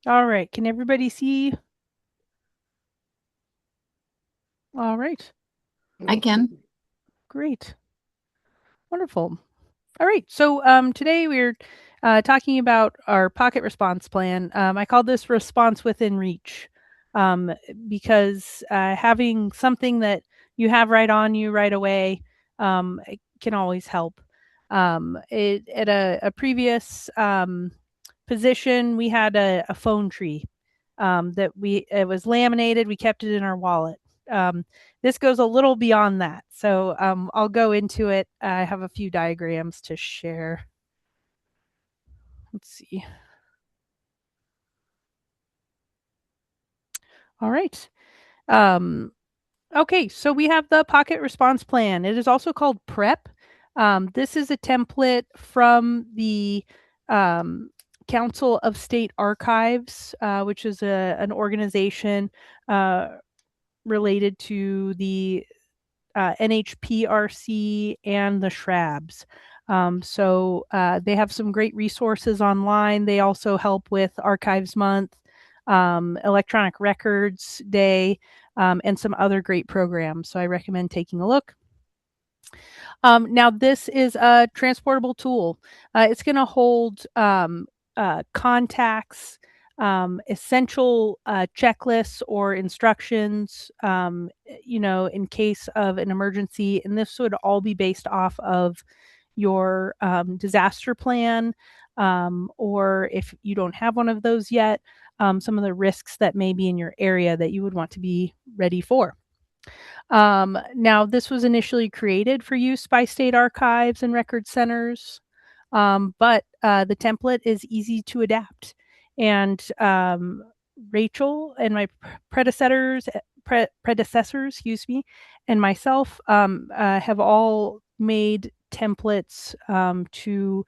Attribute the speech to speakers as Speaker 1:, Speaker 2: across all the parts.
Speaker 1: All right. Can everybody see? All right.
Speaker 2: I can.
Speaker 1: Great. Wonderful. All right. So today we're talking about our pocket response plan. I called this response within reach um, because having something that you have right on you right away it can always help. At a previous position, we had a phone tree that it was laminated. We kept it in our wallet. Um, this goes a little beyond that. So I'll go into it. I have a few diagrams to share. Let's see. All right. Um, okay, so we have the Pocket Response Plan. It is also called PReP. This is a template from the um, Council of State Archives, which is an organization uh, related to the NHPRC and the Shrabs. They have some great resources online. They also help with Archives Month, Electronic Records Day, and some other great programs. So I recommend taking a look. Now, this is a transportable tool. It's going to hold contacts, essential checklists or instructions, in case of an emergency. And this would all be based off of your disaster plan, or if you don't have one of those yet, some of the risks that may be in your area that you would want to be ready for. Now, this was initially created for use by state archives and record centers, but the template is easy to adapt. And Rachel and my predecessors, excuse me, and myself have all made templates to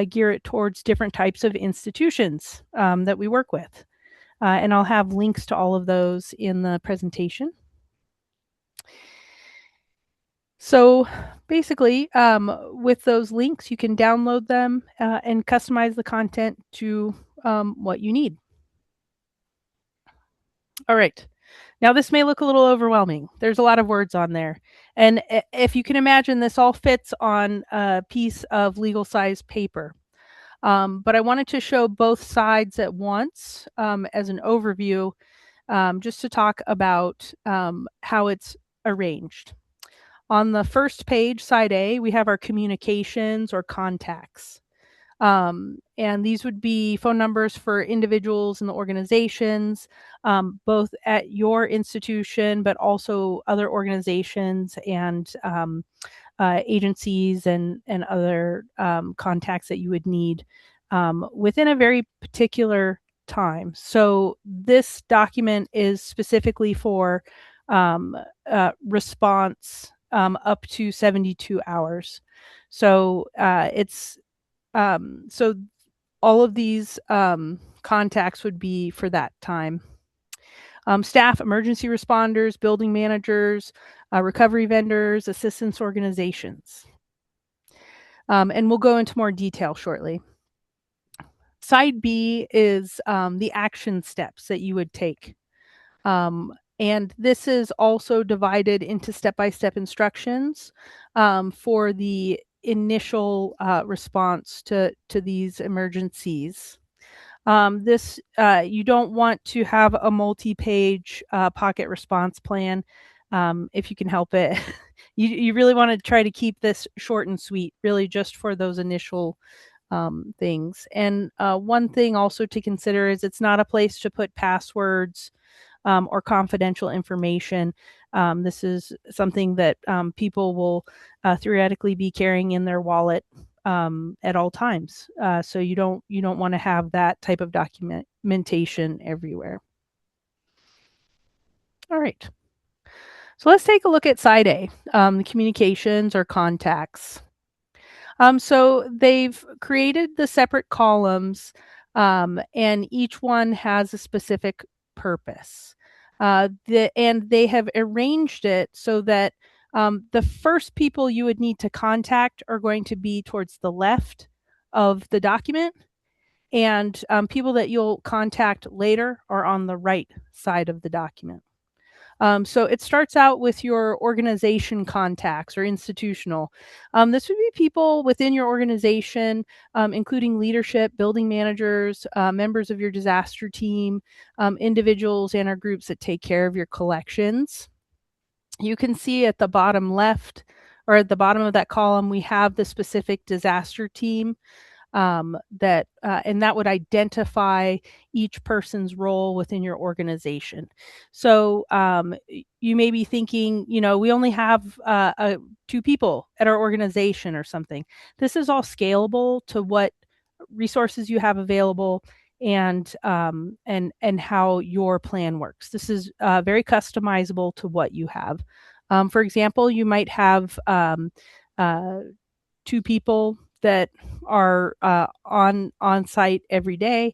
Speaker 1: gear it towards different types of institutions that we work with. And I'll have links to all of those in the presentation. So basically, with those links, you can download them and customize the content to what you need. All right. Now, this may look a little overwhelming. There's a lot of words on there. And if you can imagine, this all fits on a piece of legal size paper. But I wanted to show both sides at once as an overview, just to talk about how it's arranged. On the first page, side A, we have our communications or contacts. And these would be phone numbers for individuals and the organizations, both at your institution, but also other organizations and agencies and other contacts that you would need within a very particular time. So this document is specifically for response up to 72 hours. So all of these contacts would be for that time. Staff, emergency responders, building managers, recovery vendors, assistance organizations. And we'll go into more detail shortly. Side B is the action steps that you would take. And this is also divided into step-by-step instructions for the initial response to these emergencies. This You don't want to have a multi-page pocket response plan if you can help it. You really want to try to keep this short and sweet, really just for those initial things. And one thing also to consider is it's not a place to put passwords or confidential information. This is something that people will theoretically be carrying in their wallet at all times. So you don't want to have that type of documentation everywhere. All right. So let's take a look at side A, the communications or contacts. So they've created the separate columns, and each one has a specific purpose. And they have arranged it so that the first people you would need to contact are going to be towards the left of the document, and people that you'll contact later are on the right side of the document. So it starts out with your organization contacts or institutional. This would be people within your organization, including leadership, building managers, members of your disaster team, individuals and or groups that take care of your collections. You can see at the bottom left or at the bottom of that column, we have the specific disaster team and that would identify each person's role within your organization. So you may be thinking, we only have 2 people at our organization or something. This is all scalable to what resources you have available and how your plan works. This is very customizable to what you have. For example, you might have uh, 2 people that are on site every day.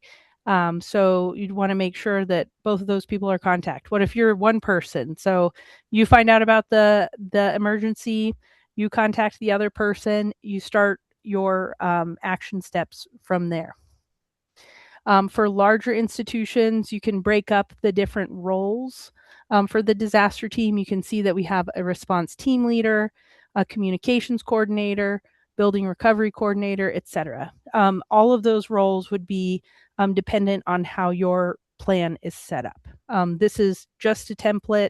Speaker 1: So you'd want to make sure that both of those people are contact. What if you're one person? So you find out about the emergency, you contact the other person, you start your action steps from there. For larger institutions, you can break up the different roles. For the disaster team, you can see that we have a response team leader, a communications coordinator, building recovery coordinator, etc. All of those roles would be dependent on how your plan is set up. This is just a template.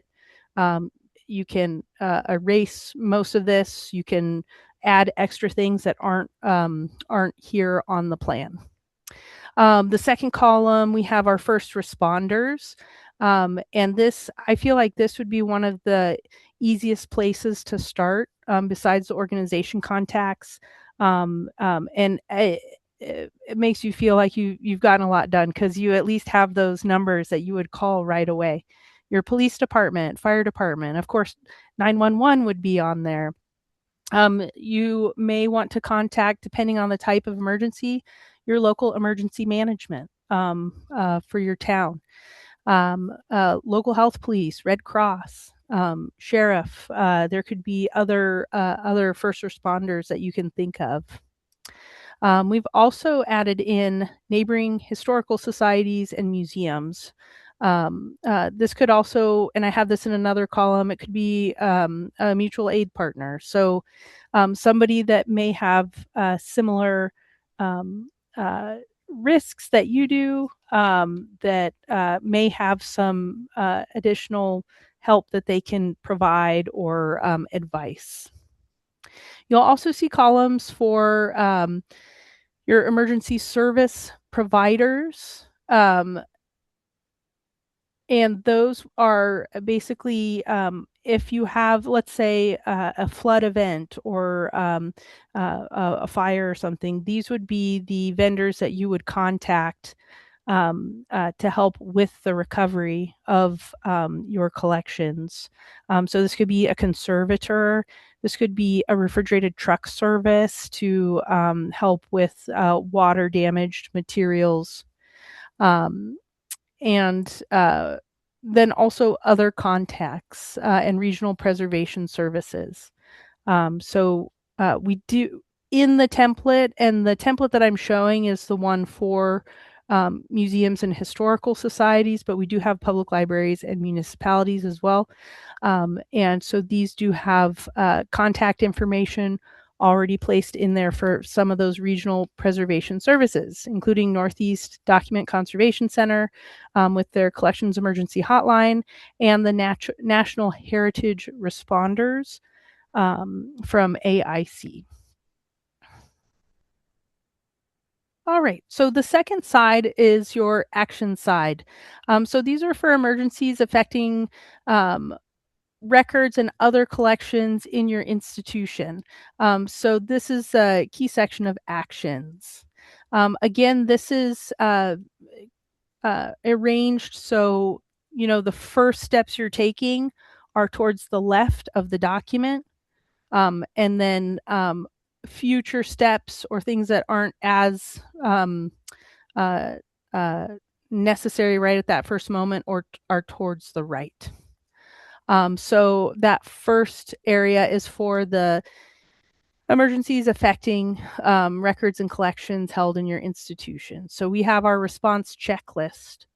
Speaker 1: You can erase most of this. You can add extra things that aren't here on the plan. The second column, we have our first responders. And this, I feel like this would be one of the easiest places to start besides the organization contacts. And it makes you feel like you've gotten a lot done because you at least have those numbers that you would call right away. Your police department, fire department, of course, 911 would be on there. You may want to contact, depending on the type of emergency, your local emergency management for your town, local health police, Red Cross, sheriff. There could be other first responders that you can think of. We've also added in neighboring historical societies and museums. This could also, and I have this in another column, it could be a mutual aid partner. So somebody that may have similar risks that you do, that may have some additional help that they can provide or advice. You'll also see columns for your emergency service providers. And those are basically if you have, let's say, a flood event or a fire or something, these would be the vendors that you would contact to help with the recovery of your collections. So this could be a conservator. This could be a refrigerated truck service to help with water damaged materials. And then also other contacts and regional preservation services. So we do in the template, and the template that I'm showing is the one for museums and historical societies, but we do have public libraries and municipalities as well. And so these do have contact information already placed in there for some of those regional preservation services, including Northeast Document Conservation Center with their collections emergency hotline, and the National Heritage Responders from AIC. All right, so the second side is your action side. So these are for emergencies affecting records and other collections in your institution. So this is a key section of actions. Again, this is arranged so the first steps you're taking are towards the left of the document, and then future steps or things that aren't as necessary right at that first moment or are towards the right. So that first area is for the emergencies affecting records and collections held in your institution. So we have our response checklist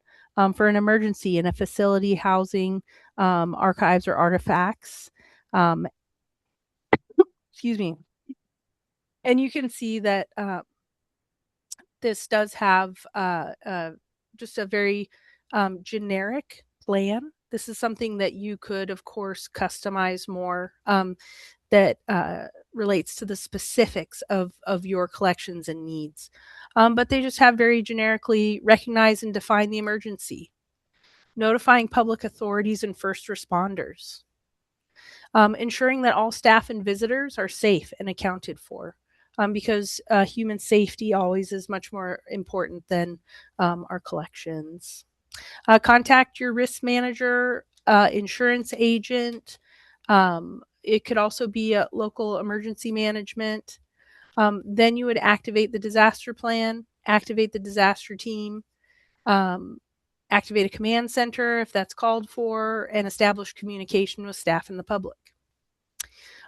Speaker 1: for an emergency in a facility housing archives or artifacts. Um, excuse me. And you can see that this does have just a very generic plan. This is something that you could, of course, customize more that relates to the specifics of your collections and needs. But they just have very generically recognize and define the emergency, notifying public authorities and first responders, ensuring that all staff and visitors are safe and accounted for. Because human safety always is much more important than our collections. Contact your risk manager, insurance agent. It could also be a local emergency management. Then you would activate the disaster plan, activate the disaster team, um, activate a command center if that's called for, and establish communication with staff and the public.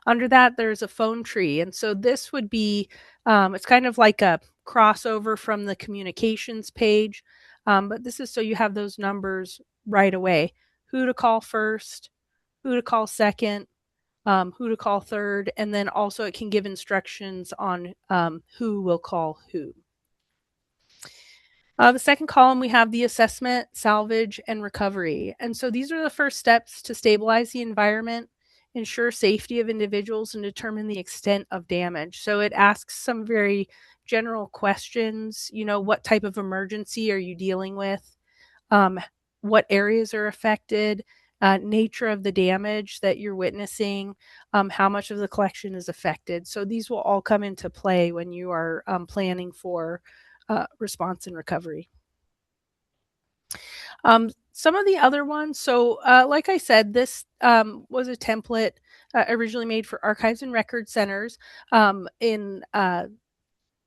Speaker 1: Under that, there's a phone tree. And so this would be, it's kind of like a crossover from the communications page. But this is so you have those numbers right away. Who to call first, who to call second, who to call third. And then also it can give instructions on who will call who. The second column, we have the assessment, salvage, and recovery. And so these are the first steps to stabilize the environment, ensure safety of individuals, and determine the extent of damage. So it asks some very general questions. You know, what type of emergency are you dealing with? What areas are affected? Nature of the damage that you're witnessing, how much of the collection is affected. So these will all come into play when you are planning for response and recovery. Some of the other ones, so like I said, this was a template originally made for archives and record centers in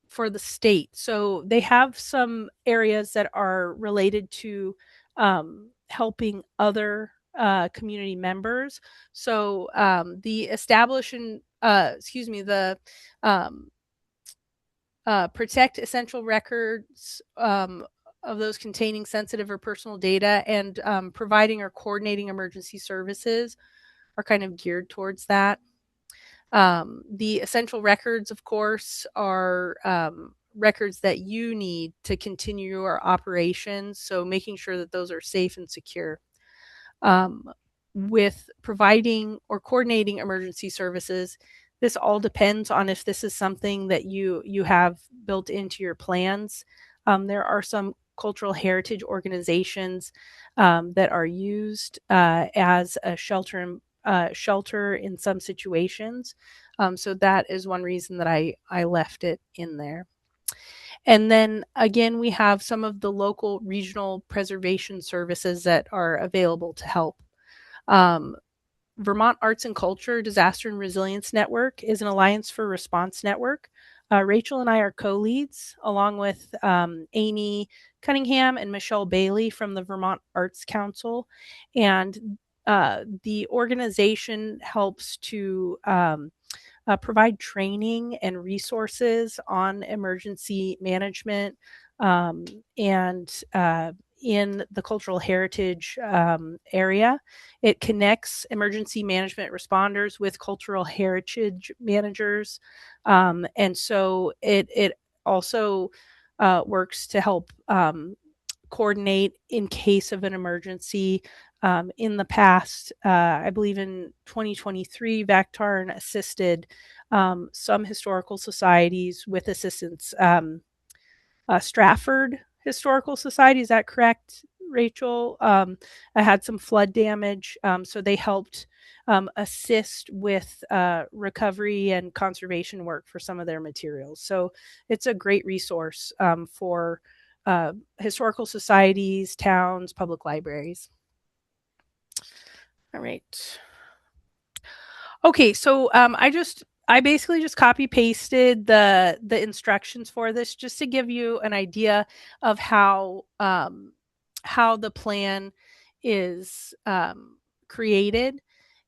Speaker 1: for the state. So they have some areas that are related to helping other community members. So the establishing, the um, protect essential records of those containing sensitive or personal data, and providing or coordinating emergency services are kind of geared towards that. The essential records, of course, are records that you need to continue your operations, so making sure that those are safe and secure. With providing or coordinating emergency services, this all depends on if this is something that you have built into your plans. There are some cultural heritage organizations that are used as a shelter in some situations. So that is one reason that I left it in there. And then again, we have some of the local regional preservation services that are available to help. Um, Vermont Arts and Culture Disaster and Resilience Network is an Alliance for Response network. Rachel and I are co-leads, along with Amy Cunningham and Michelle Bailey from the Vermont Arts Council. And the organization helps to provide training and resources on emergency management and in the cultural heritage area. It connects emergency management responders with cultural heritage managers. And so it also works to help coordinate in case of an emergency. In the past, I believe in 2023, VACTARN assisted some historical societies with assistance. Stratford Historical Society, is that correct, Rachel? I had some flood damage, so they helped assist with recovery and conservation work for some of their materials. So it's a great resource for historical societies, towns, public libraries. All right. Okay, so I basically just copy pasted the instructions for this just to give you an idea of how the plan is created.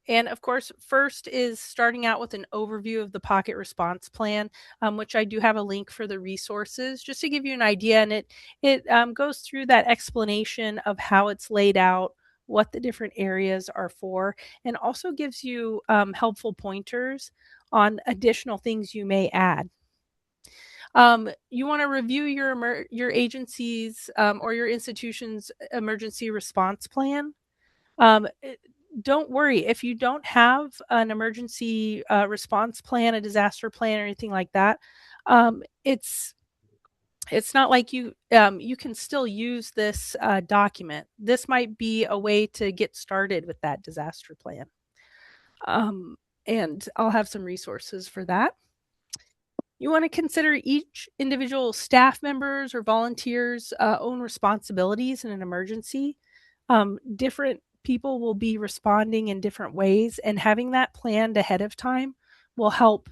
Speaker 1: And of course, first is starting out with an overview of the pocket response plan, which I do have a link for the resources just to give you an idea. And it goes through that explanation of how it's laid out, what the different areas are for, and also gives you helpful pointers on additional things you may add. You want to review your agency's or your institution's emergency response plan. Um, it- don't worry if you don't have an emergency response plan, a disaster plan, or anything like that. It's not like you can still use this document. This might be a way to get started with that disaster plan. Um, and I'll have some resources for that. You want to consider each individual staff members or volunteers' own responsibilities in an emergency. Different people will be responding in different ways, and having that planned ahead of time will help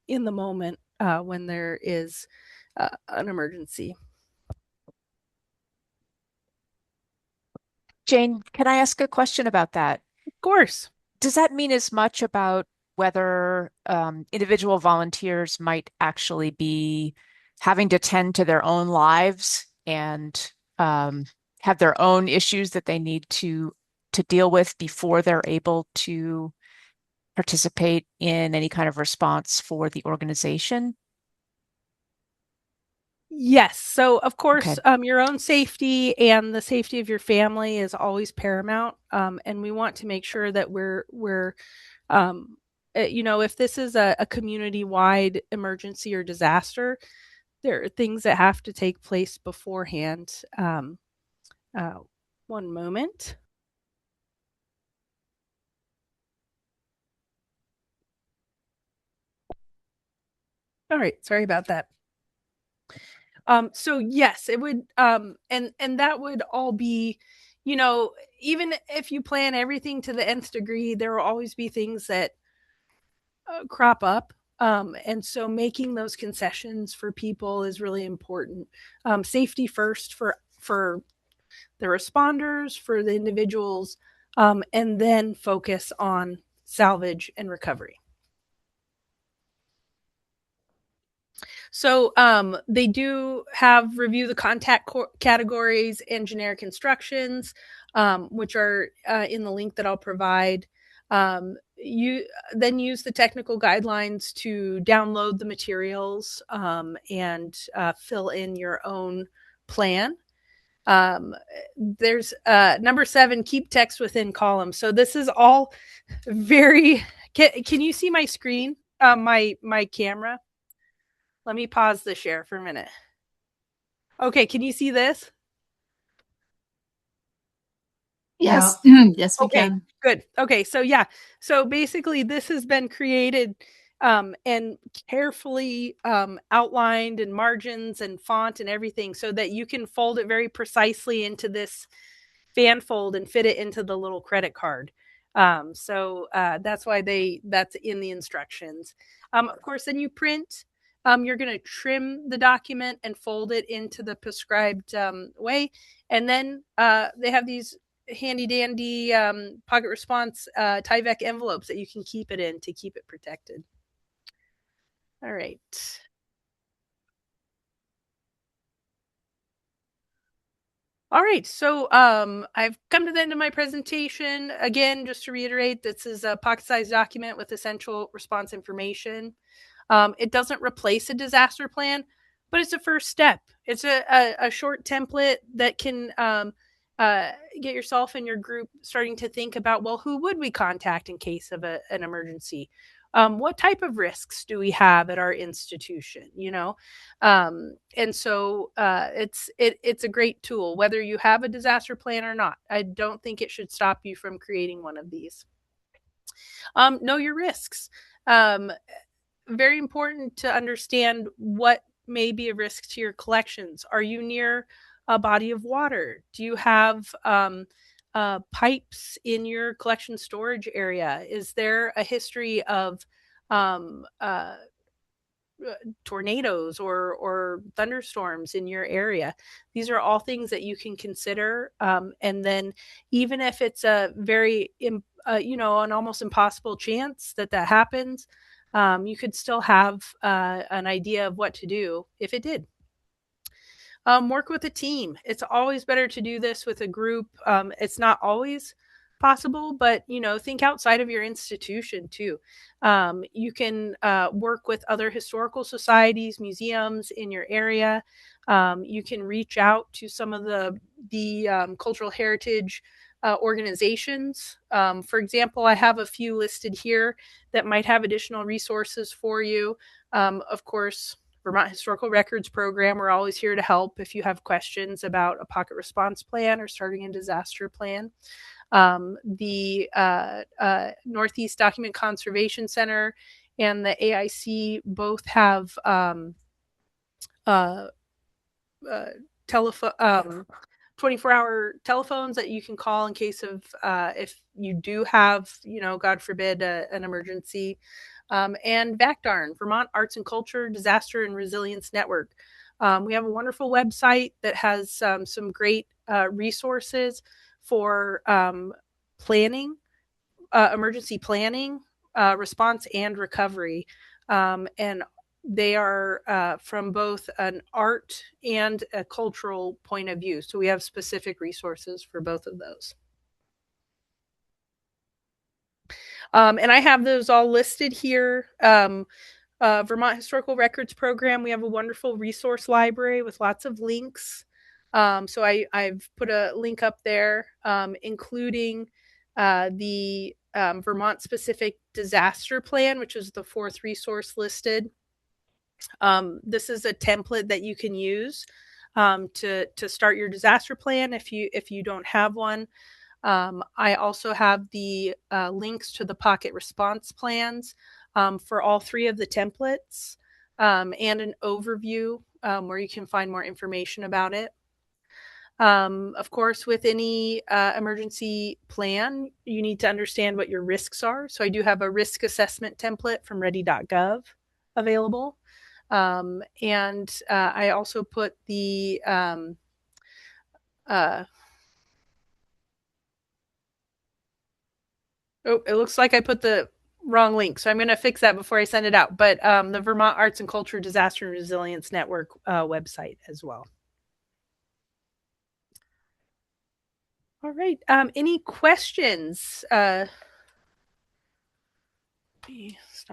Speaker 1: in the moment when there is an emergency.
Speaker 2: Jane, can I ask a question about that?
Speaker 1: Of course.
Speaker 2: Does that mean as much about whether individual volunteers might actually be having to tend to their own lives and um, have their own issues that they need to deal with before they're able to participate in any kind of response for the organization?
Speaker 1: Yes. So, of course,
Speaker 2: Okay.
Speaker 1: your own safety and the safety of your family is always paramount, and we want to make sure that we're um, if this is a community wide emergency or disaster, there are things that have to take place beforehand. Uh, one moment. All right. Sorry about that. So yes, it would, and that would all be, you know, even if you plan everything to the nth degree, there will always be things that crop up. And so making those concessions for people is really important. Safety first for the responders, for the individuals, and then focus on salvage and recovery. So they do have review the contact categories and generic instructions, which are in the link that I'll provide. You then use the technical guidelines to download the materials and fill in your own plan. There's number 7, keep text within columns. So this is all very. Can you see my screen? My camera. Let me pause the share for a minute. Okay, can you see this?
Speaker 3: Yes, yes, we
Speaker 1: Okay,
Speaker 3: can.
Speaker 1: good. Okay, so yeah. So basically this has been created and carefully outlined and margins and font and everything so that you can fold it very precisely into this fan fold and fit it into the little credit card. That's why that's in the instructions. Of course, then you print. You're going to trim the document and fold it into the prescribed way, and then they have these handy dandy pocket response Tyvek envelopes that you can keep it in to keep it protected. All right. All right, so I've come to the end of my presentation. Again, just to reiterate, this is a pocket-sized document with essential response information. It doesn't replace a disaster plan, but it's a first step. It's a short template that can get yourself and your group starting to think about, well, who would we contact in case of an emergency? What type of risks do we have at our institution? And so it's a great tool, whether you have a disaster plan or not. I don't think it should stop you from creating one of these. Know your risks. Um, Very important to understand what may be a risk to your collections. Are you near a body of water? Do you have pipes in your collection storage area? Is there a history of um, uh, tornadoes or thunderstorms in your area. These are all things that you can consider. And then even if it's a very, an almost impossible chance that happens, you could still have an idea of what to do if it did. Work with a team. It's always better to do this with a group. It's not always possible, but think outside of your institution too. You can work with other historical societies, museums in your area. You can reach out to some of the cultural heritage organizations. For example, I have a few listed here that might have additional resources for you. Of course, Vermont Historical Records Program, we're always here to help if you have questions about a pocket response plan or starting a disaster plan. The Northeast Document Conservation Center and the AIC both have telephone 24-hour telephones that you can call in case of if you do have, God forbid, an emergency. And VACDARN, Vermont Arts and Culture Disaster and Resilience Network. We have a wonderful website that has some great resources for planning, emergency planning, response, and recovery. And they are from both an art and a cultural point of view. So we have specific resources for both of those. And I have those all listed here. Vermont Historical Records Program, we have a wonderful resource library with lots of links. So I've put a link up there, including the Vermont specific disaster plan, which is the 4th resource listed. This is a template that you can use to start your disaster plan if you don't have one. I also have the links to the pocket response plans for all 3 of the templates, and an overview where you can find more information about it. Of course, with any emergency plan, you need to understand what your risks are. So I do have a risk assessment template from ready.gov available. And I also put the it looks like I put the wrong link, so I'm going to fix that before I send it out. But the Vermont Arts and Culture Disaster and Resilience Network website as well. All right. Any questions? Let me stop.